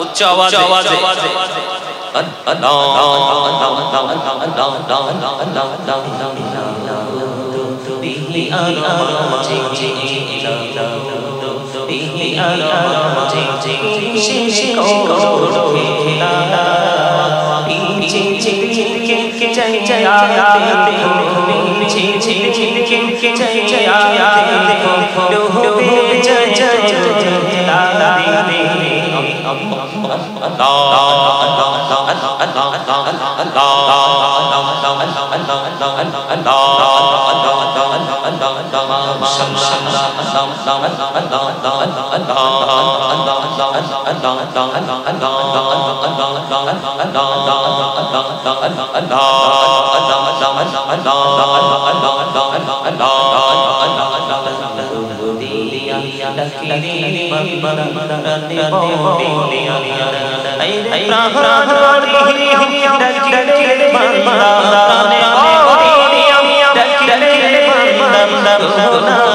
उच्च आवाज़ ডাকিরে বান্দা রাতে বলে আইরে প্রাণ ভরিয়া ডাকিরে বান্দা রাতে বলে ডাকিরে বান্দা গুনাহ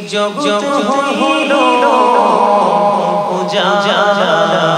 জগৎ হইল উজালা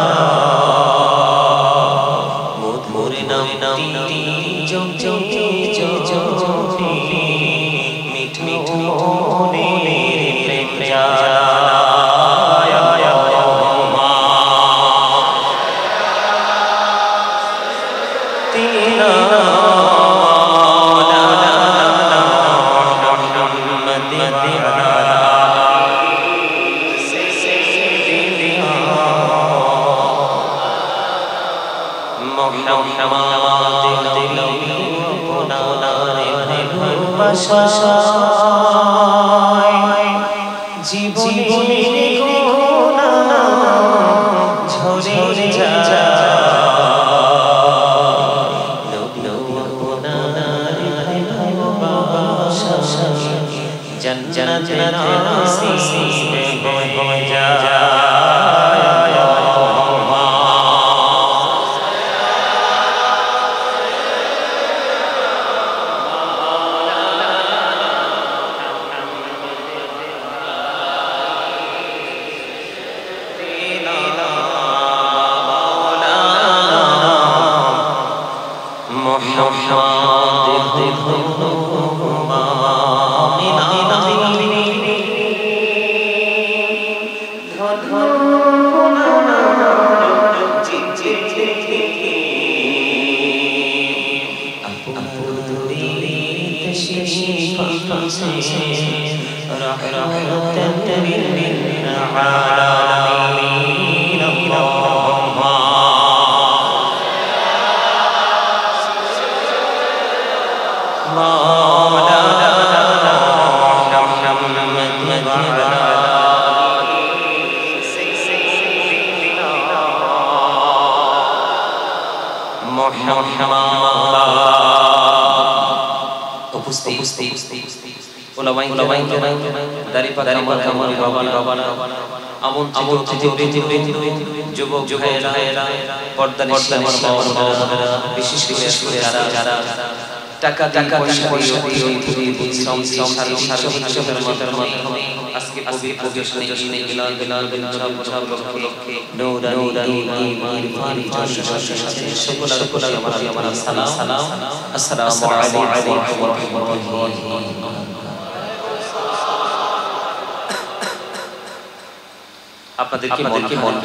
আপনাদেরকে মন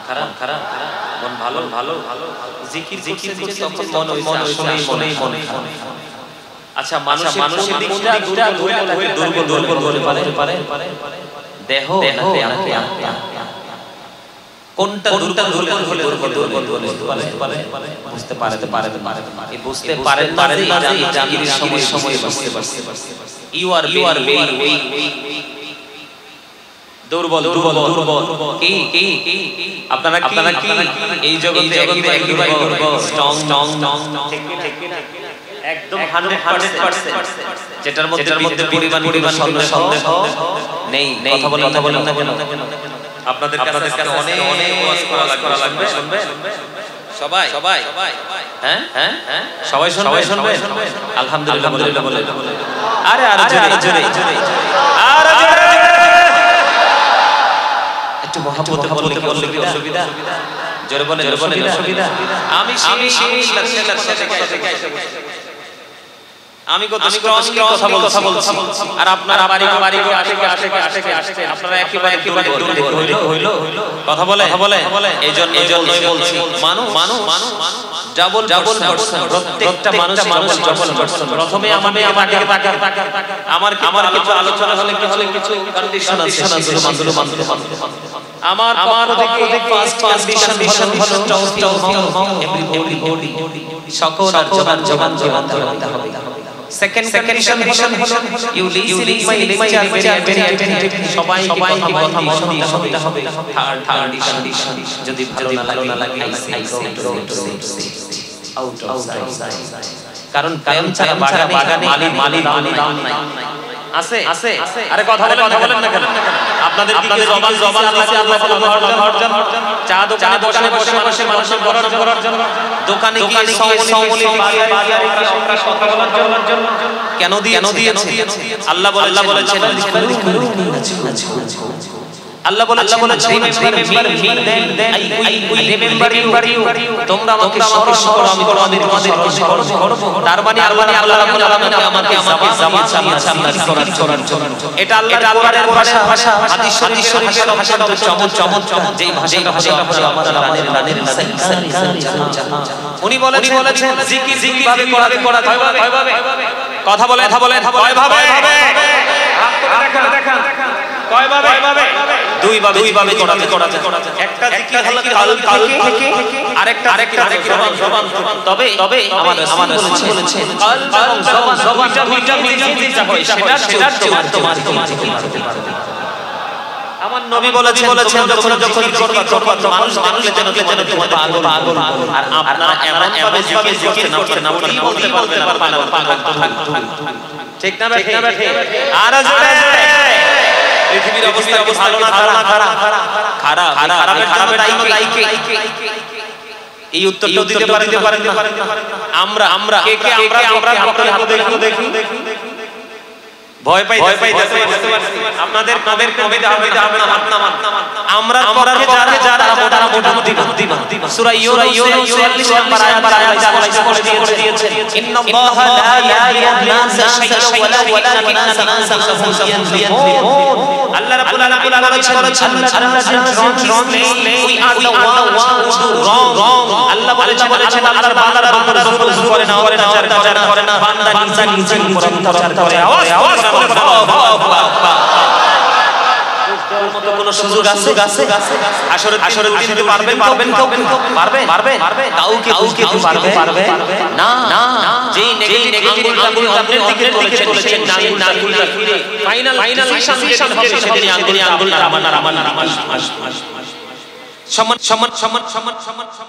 খারাপ মন ভালো জিকির তখন মন আসলেই মন খারাপ। আচ্ছা মানুষের দিকটা দুর্বল হতে পারে দেহ কোনটা দুর্বল হলে বুঝতে পারেন না এই জাকিরের সময় বুঝতে পারছি ইউ আর ভেরি দুর্বল কি আপনারা কি এই জগতে একদম স্ট্রং একদম 100% যেটার মধ্যে পরিমাণ সন্দেহ নেই কথা বলেন না কেন আপনাদের কাছে অনেক ওয়াজ করা লাগবে শুনবেন সবাই হ্যাঁ সবাই শুনবে আলহামদুলিল্লাহ বলে আরে জোরে একটু মহব্বতে বললে কি অসুবিধা? জোরে বলেন অসুবিধা? আমি কত স্ট্রংলি কথা বলছি আর আপনারা বাড়ি আসে আপনারা একেবারে হইল কথা বলে এইজন্যই বলছি মানুষ ডাবল প্রত্যেকটা মানুষ ডাবল প্রথমে আমাকে আমার কিছু আলোচনা হলে কিছু কন্ডিশন আছে আমার থেকে ফার্স্ট কন্ডিশন হলো এভরিবডি সকল জবান করতে হবে। সেকেন্ড কন্ডিশন হলো you listen my lecture very attentively সবাই কথা শুনতে হবে। থার্ড কন্ডিশন যদি ভালো না লাগে I say out of side কারণ কায়ম ছাড়া বাগানে মালি দাম নাই আছে আরে কথা বলেন না কেন আপনাদের দিকে জবান আছে আল্লাহ ঘর চা দোকানে বসে মানুষের ঘর দোকানে গিয়ে সাওমলি বাজারে কথা বলার জন্য কেন দিয়েছে আল্লাহ বলেছেন আল্লাহ বলেছেন রিমেম্বার ইউ তোমরা আমাকে স্মরণ করো আমি তোমাদেরকে স্মরণ করব। তার মানে আল্লাহ রাব্বুল আলামিন আমাকে জামিন করার জন্য এটা আল্লাহর কোরআনের ভাষা হাদিস শরীফের ভাষা চমৎ যেই ভাষাটা আমাদের রানের উনি বলেছেন জিকির ভাবে করা কথা বলে কয়ভাবে দেখান কয়ভাবে দুই ভাবে করা যায় একটা জিকির হলো কাল থেকে আরেকটা জবান তবে আমার রাসূল বলেছেন কাল এবং জবান দুইটা মিলে হয় সেটা তোমার আমার নবী বলেছেন যখন করবা মানুষ যেন তোমার পাগল আর আপনারা এমন ভাবে জিকির করছেন আপনি বলতে পারবেন না পাগল ঠিক না বেঠে আর জোরে পৃথিবীর অবস্থা ভালো না খারাপের জন্য দায়ী কে এই উত্তরটা দিতে পারেন আমরা কে আমরা দেখি ভয় পাই আপনাদের কবিতা আমরা পক্ষে যারা মোটামুটি সূরা ইউনূস 46 নম্বর আয়াত আল্লাহ করে দিয়েছেন ইন্নাল্লাহা লা ইয়াহদিনা শাইআন ওয়ালাকিন্না আনফুসাহুম ইয়াযলিমুন আল্লাহ রাব্বুল আলামিন বলেছেন we are the one who do wrong আল্লাহ বলেছেন আল্লাহর বান্দারা জুলুম করে না বান্দা নিজে উপর অত্যাচার করে আওয়াজ কোন সুযোগ আছে আসরে দিতে পারবেন কাউকে পারবে না যেই নেগেটিভ আঙ্গুল আপনার দিকে বলেছেন সেই আঙ্গুলটা ফিরে ফাইনাল ডিসিশন হবে সেদিন আঙ্গুলটা আমার সমান